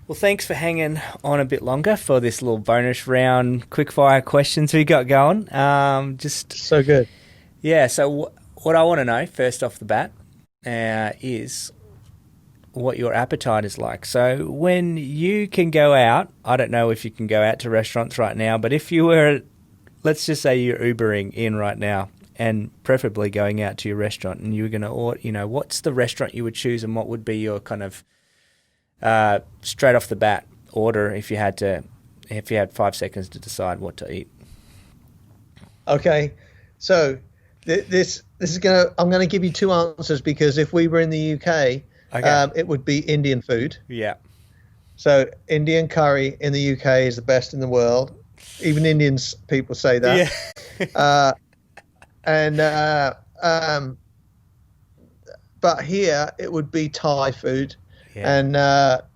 Well, thanks for hanging on a bit longer for this little bonus round quickfire questions we got going. So good. Yeah, so what I want to know first off the bat is what your appetite is like. So when you can go out, I don't know if you can go out to restaurants right now, but if you were, let's just say you're Ubering in right now and preferably going out to your restaurant and you were going to order, what's the restaurant you would choose and what would be your kind of straight off the bat order if you had 5 seconds to decide what to eat? Okay, so this is I'm gonna give you two answers because if we were in the UK, Okay. it would be Indian food. Yeah. So Indian curry in the UK is the best in the world. Even Indians people say that. Yeah. And but here it would be Thai food, Yeah. and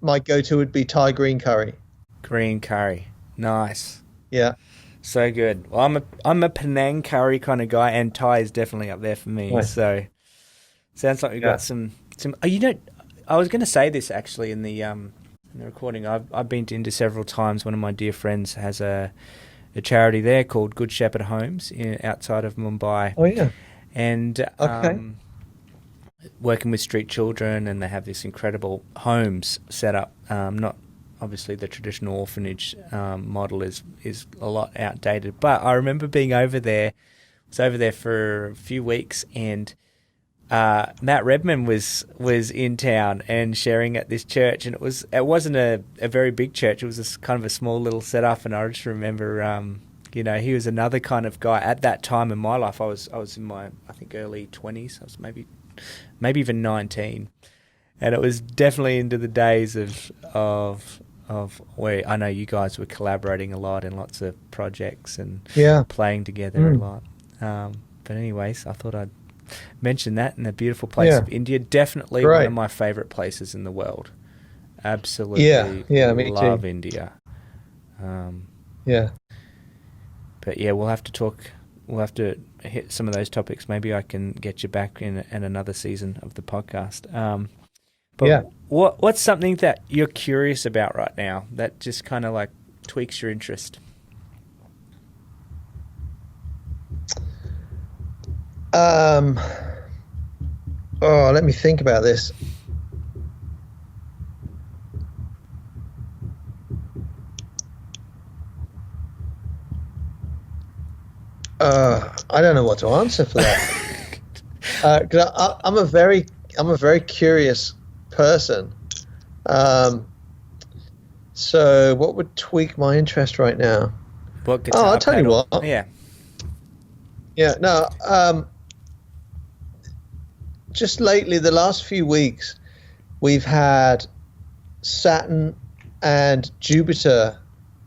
my go-to would be Thai green curry. Green curry. Nice. Yeah. So good. Well, I'm a Penang curry kind of guy, and Thai is definitely up there for me. Nice. So sounds like we've Yeah. got some. I was going to say this actually in the recording. I've been into several times. One of my dear friends has a charity there called Good Shepherd Homes outside of Mumbai, Oh yeah. and Okay. working with street children, and they have this incredible homes set up. Not obviously the traditional orphanage model is a lot outdated, but I remember being over there. I was over there for a few weeks, and Matt Redman was in town and sharing at this church, and it wasn't a very big church. It was kind of a small little setup, and I just remember. He was another kind of guy at that time in my life. I was in my, I think, early 20s. I was maybe even 19, and it was definitely into the days of where I know you guys were collaborating a lot in lots of projects and Yeah. playing together a lot. But anyways, I thought I'd mention that in the beautiful place Yeah. of India. Definitely one Great. of my favorite places in the world. Absolutely, Yeah, me love too. India. Yeah. But yeah, we'll have to talk. We'll have to hit some of those topics. Maybe I can get you back in another season of the podcast. But Yeah. what's something that you're curious about right now that just kind of like tweaks your interest? Let me think about this. I don't know what to answer for that. 'Cause I'm a very curious person. So what would tweak my interest right now? What Oh, guitar I'll tell you pedal? what. Yeah. Yeah, no. Just lately, the last few weeks, we've had Saturn and Jupiter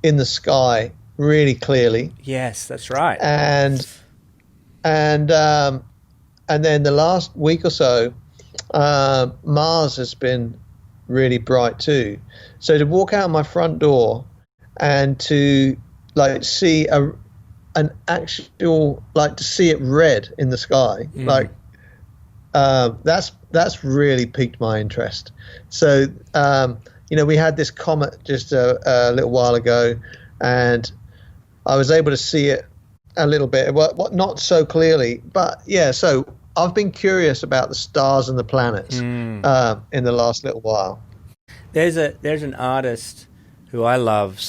in the sky really clearly, Yes, that's right. and and um, and then the last week or so, Mars has been really bright too. So to walk out my front door and to like see an actual like to see it red in the sky, like that's really piqued my interest. So we had this comet just a little while ago, and I was able to see it a little bit, what not so clearly, but yeah. So I've been curious about the stars and the planets in the last little while. There's an artist who I love,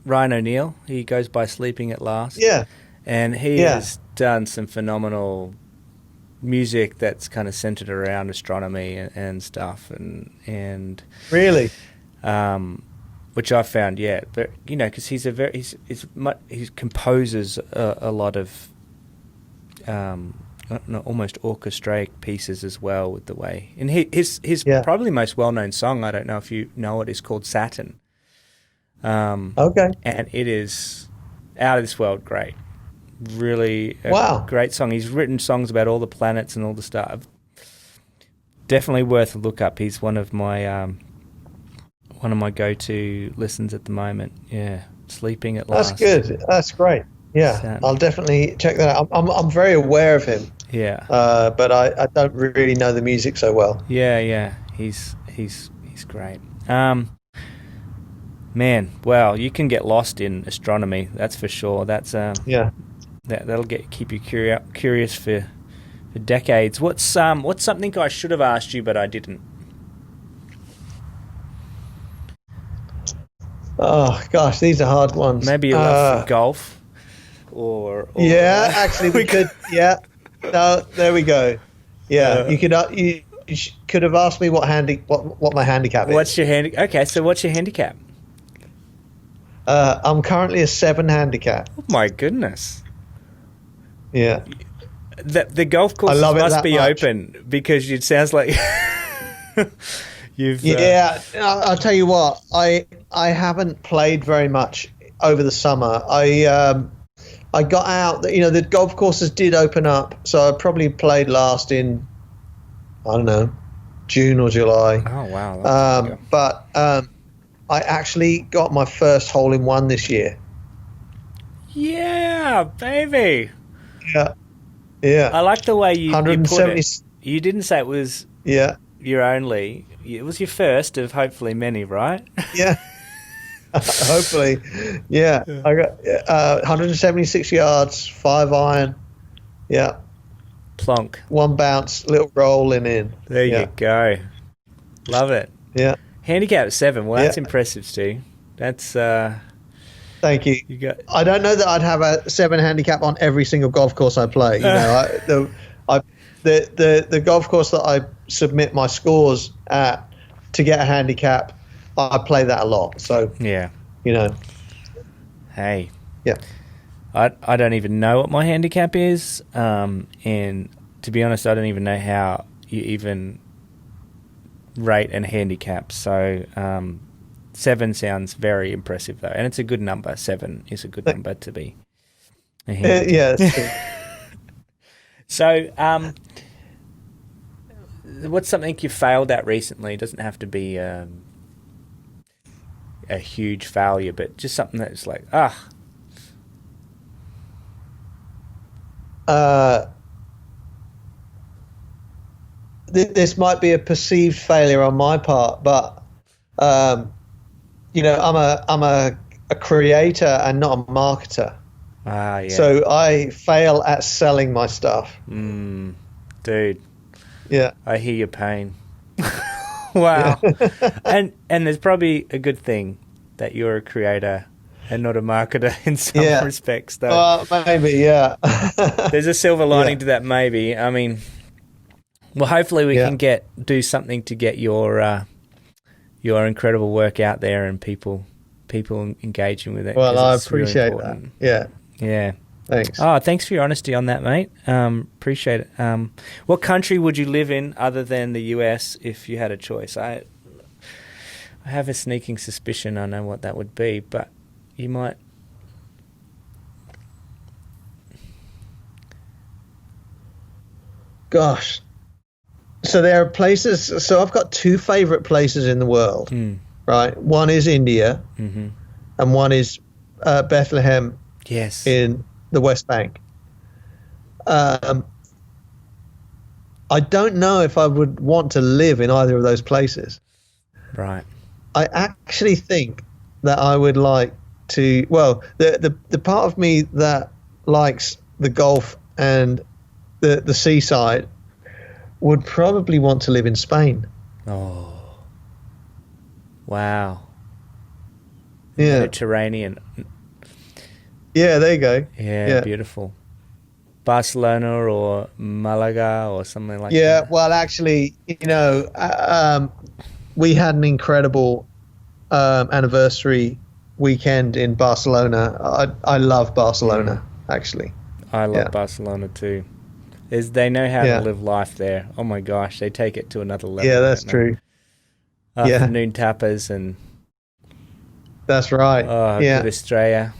Ryan O'Neill. He goes by Sleeping at Last. Yeah, And he yeah, has done some phenomenal music that's kind of centered around astronomy and stuff, and really. which I found, yeah, but because he composes a lot of almost orchestraic pieces as well with the way, and his Yeah. probably most well known song, I don't know if you know it, is called Saturn, Okay. and it is out of this world great. Really Wow. great song. He's written songs about all the planets and all the stuff. Definitely worth a look up. He's one of my go-to listens at the moment. Yeah, Sleeping at That's Last. good. That's great. Yeah, Saturn. I'll definitely check that out. I'm very aware of him, Yeah, but I don't really know the music so well. yeah. He's great. Man, well, you can get lost in astronomy. That's for sure. That's Yeah. that'll keep you curious for decades. What's something I should have asked you but I didn't? Oh gosh, these are hard ones. Maybe your love for golf, or yeah, actually we could. Yeah, no, there we go. Yeah, you could could have asked me what my handicap what's is. your Okay, so what's your handicap? I'm currently a 7 handicap. Oh my goodness! Yeah, The golf courses must be much. open, because it sounds like you've. Yeah, I'll tell you what. I haven't played very much over the summer. I got out. The golf courses did open up, so I probably played last in, I don't know, June or July. Oh wow! But I actually got my first hole in one this year. Yeah, baby. Yeah, yeah. I like the way you put 170. it. You didn't say it was your only. It was your first of hopefully many, right? Yeah. Hopefully. Yeah. I got 176 yards, 5 iron. Yeah. Plonk. 1 bounce, little rolling in. There you go. Love it. Yeah. Handicap 7. Well, that's impressive, Stu. That's Thank you. I don't know that I'd have a 7 handicap on every single golf course I play. The golf course that I submit my scores at to get a handicap, I play that a lot. So yeah, Hey. Yeah. I don't even know what my handicap is, and to be honest, I don't even know how you even rate and handicap. So 7 sounds very impressive, though, and it's a good number. 7 is a good number to be a handicap. Yeah, that's true. So, what's something you failed at recently? It doesn't have to be a huge failure, but just something that's like, this might be a perceived failure on my part, but I'm a creator and not a marketer. Yeah. So I fail at selling my stuff. Dude. Yeah. I hear your pain. Wow. and there's probably a good thing that you're a creator and not a marketer in some respects, though. Maybe, yeah. There's a silver lining to that, maybe. I mean, well, hopefully we can do something to get your incredible work out there and people engaging with it. Well, I appreciate that. Yeah. Yeah. Thanks. Oh, thanks for your honesty on that, mate. Appreciate it. What country would you live in other than the US if you had a choice? I have a sneaking suspicion I know what that would be, but you might. Gosh. So there are places. So I've got 2 favorite places in the world, right? One is India, and one is Bethlehem. Yes. In the West Bank. I don't know if I would want to live in either of those places. Right. I actually think that I would like to. Well, the part of me that likes the Gulf and the seaside would probably want to live in Spain. Oh. Wow. Yeah. Mediterranean. Yeah, there you go. Yeah, beautiful. Barcelona or Malaga or something like that. Yeah, well, actually, we had an incredible anniversary weekend in Barcelona. I love Barcelona, actually. I love Barcelona too. They know how to live life there. Oh my gosh, they take it to another level. Yeah, that's true. Afternoon tapas and. That's right. Oh, good Australia.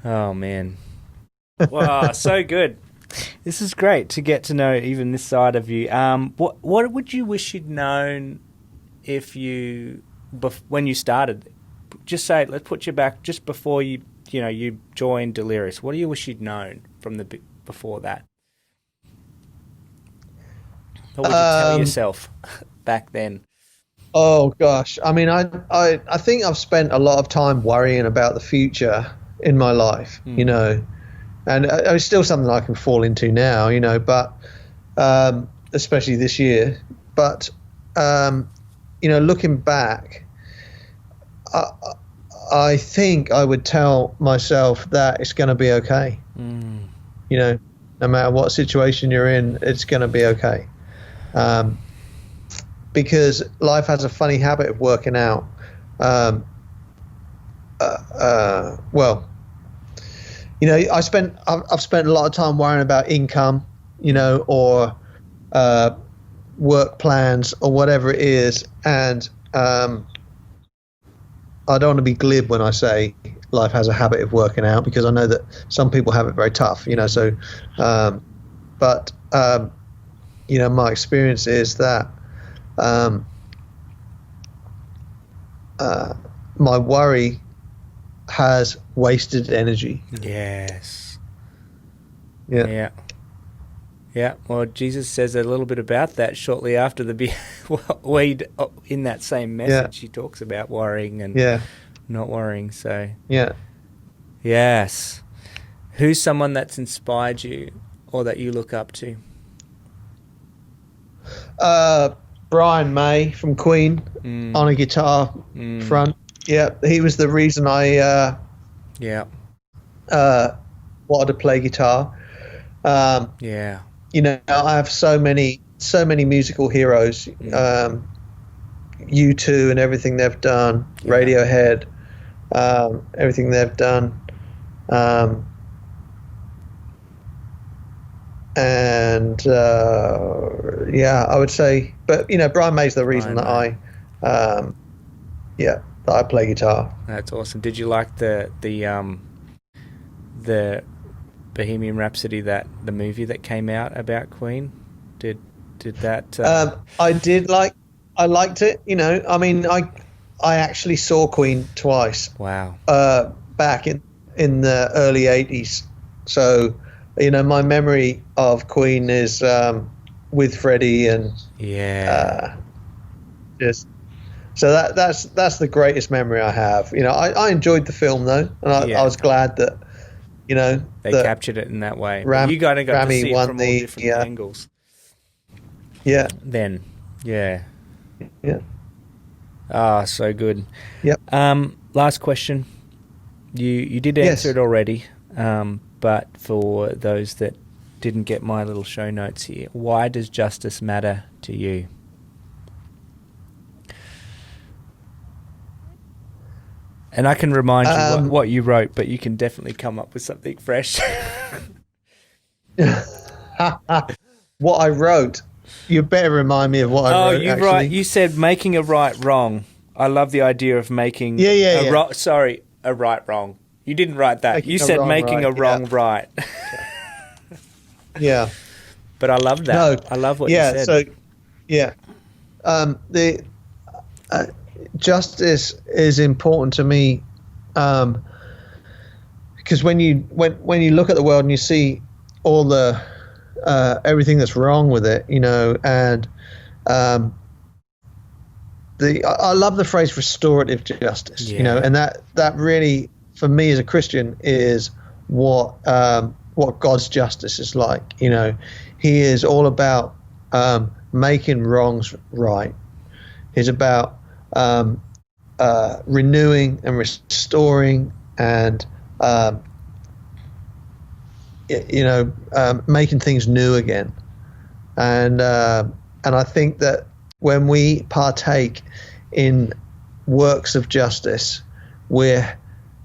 Oh man. Wow, so good. This is great to get to know even this side of you. What would you wish you'd known if when you started? Just say, let's put you back just before you joined Delirious. What do you wish you'd known from before that? What would you tell yourself back then? Oh gosh, I mean, I think I've spent a lot of time worrying about the future in my life, you know, and it's still something I can fall into now, you know, but especially this year. But you know, looking back, I, I think I would tell myself that it's going to be okay. You know, no matter what situation you're in, it's going to be okay. Because life has a funny habit of working out. Well, you know, I've spent a lot of time worrying about income, you know, or work plans or whatever it is, and I don't want to be glib when I say life has a habit of working out, because I know that some people have it very tough, you know. So, but you know, my experience is that my worry has wasted energy. Yes. Yeah. Yeah. Yeah. Well, Jesus says a little bit about that shortly after in that same message. He talks about worrying and not worrying. So yes. Who's someone that's inspired you or that you look up to? Brian May from Queen on a guitar front. Yeah, he was the reason I wanted to play guitar. You know, I have so many musical heroes. U2 and everything they've done, Radiohead, everything they've done, and I would say, but you know, Brian May's the reason that I play guitar. That's awesome. Did you like the Bohemian Rhapsody, the movie that came out about Queen? Did that? I liked it. You know, I mean, I actually saw Queen twice. Wow. Back in the early '80s. So, you know, my memory of Queen is with Freddie and just. So that's the greatest memory I have. You know, I enjoyed the film though, and I was glad that, you know, they captured it in that way. You got to see it from all different angles. Yeah. Then, yeah. So good. Yep. Last question. You did answer it already, but for those that didn't get my little show notes here, why does justice matter to you? And I can remind you what you wrote, but you can definitely come up with something fresh. What I wrote? You better remind me of what I wrote. Oh, you said making a right wrong. I love the idea of making a right wrong. You didn't write that. You said making a wrong right. Yeah. But I love that. No, I love what you said. So, the justice is important to me, because when you look at the world and you see all the everything that's wrong with it, you know, and I love the phrase restorative justice, you know, and that really, for me as a Christian, is what God's justice is like. You know, He is all about making wrongs right. He's about renewing and restoring and making things new again. And I think that when we partake in works of justice, we're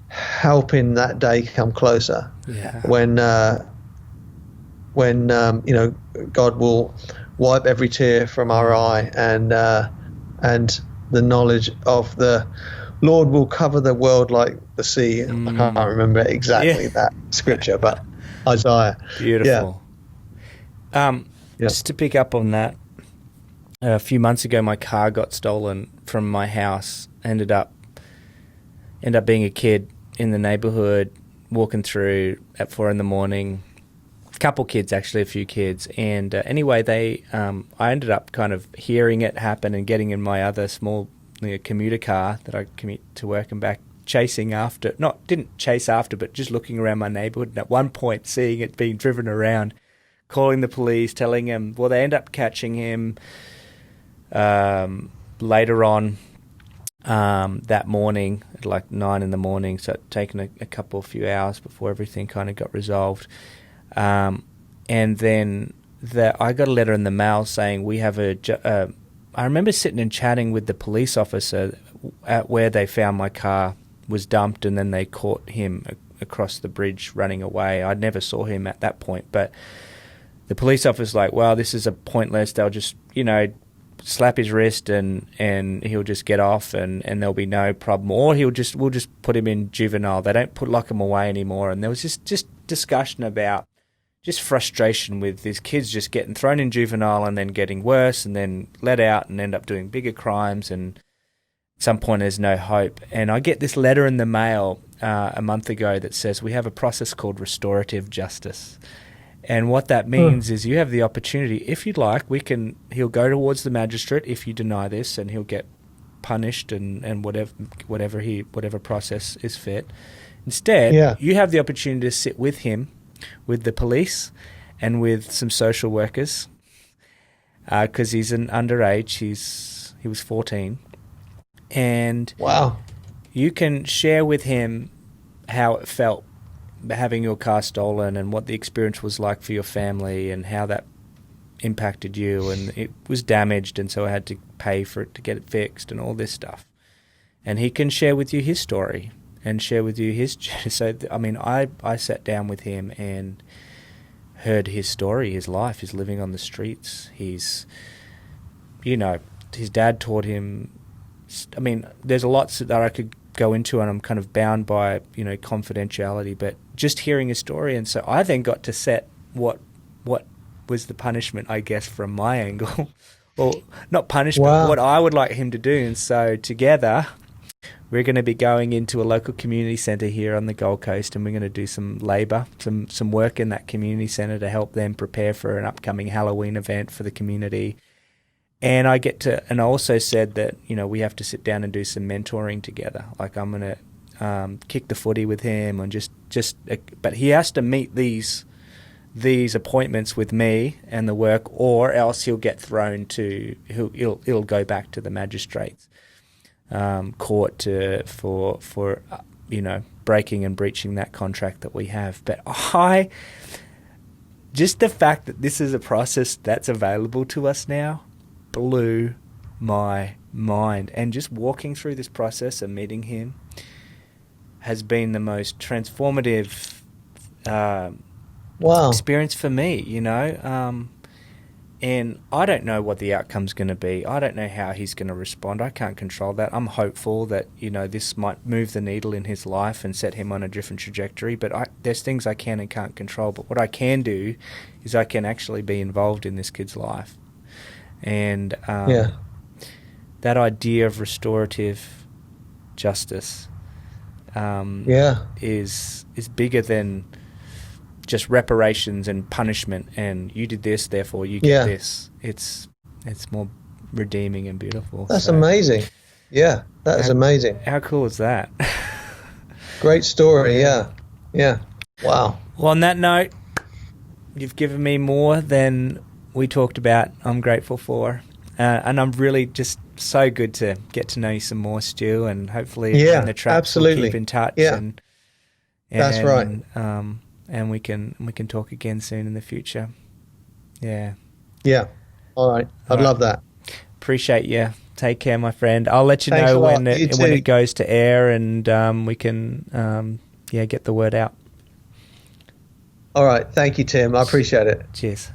helping that day come closer. When you know, God will wipe every tear from our eye, and the knowledge of the Lord will cover the world like the sea. I can't remember exactly that scripture, but Isaiah. Beautiful. Just to pick up on that, a few months ago, my car got stolen from my house. Ended up being a kid in the neighborhood, walking through at 4 a.m, couple kids, actually, a few kids. And anyway, I ended up kind of hearing it happen and getting in my other small commuter car that I commute to work and back, didn't chase after, but just looking around my neighborhood. And at one point, seeing it being driven around, calling the police, telling him, well, they end up catching him later on that morning at like 9 a.m. So it taken a few hours before everything kind of got resolved. And then I got a letter in the mail saying we have I remember sitting and chatting with the police officer at where they found my car was dumped, and then they caught him across the bridge running away. I never saw him at that point, but the police officer's like, well, this is a pointless. They'll just, slap his wrist and he'll just get off and there'll be no problem. Or we'll just put him in juvenile. They don't lock him away anymore. And there was just discussion about just frustration with these kids just getting thrown in juvenile and then getting worse and then let out and end up doing bigger crimes, and at some point there's no hope. And I get this letter in the mail a month ago that says we have a process called restorative justice. And what that means is you have the opportunity, if you'd like, he'll go towards the magistrate if you deny this, and he'll get punished and whatever process is fit. Instead, you have the opportunity to sit with him, with the police and with some social workers, because he's an underage. He was 14. And wow, you can share with him how it felt having your car stolen and what the experience was like for your family and how that impacted you, and it was damaged and so I had to pay for it to get it fixed and all this stuff. And he can share with you his story and share with you his... So, I mean, I sat down with him and heard his story, his life, his living on the streets. His dad taught him... I mean, there's a lot that I could go into, and I'm kind of bound by, confidentiality, but just hearing his story. And so I then got to set what was the punishment, I guess, from my angle. Or not punishment, what I would like him to do. And so together... we're going to be going into a local community centre here on the Gold Coast, and we're going to do some labour, some work in that community centre to help them prepare for an upcoming Halloween event for the community. And I also said that, we have to sit down and do some mentoring together. Like, I'm going to kick the footy with him and but he has to meet these appointments with me and the work, or else he'll get thrown it'll go back to the magistrates. Court for breaking and breaching that contract that we have. But just the fact that this is a process that's available to us now blew my mind. And just walking through this process and meeting him has been the most transformative experience for me, and I don't know what the outcome's going to be. I don't know how he's going to respond. I can't control that. I'm hopeful that, this might move the needle in his life and set him on a different trajectory. But there's things I can and can't control. But what I can do is I can actually be involved in this kid's life. And that idea of restorative justice is bigger than just reparations and punishment and you did this, therefore you get this. It's more redeeming and beautiful. That's amazing. Yeah, that is amazing. How cool is that? Great story, yeah. Wow. Well, on that note, you've given me more than we talked about. I'm grateful for. And I'm really just so good to get to know you some more, Stu, and hopefully in the traps we'll keep in touch. Yeah. And that's right. And we can talk again soon in the future. Yeah. Yeah. All right. I'd love that. Appreciate you. Take care, my friend. I'll let you know when it goes to air, and we can get the word out. All right. Thank you, Tim. I appreciate it. Cheers.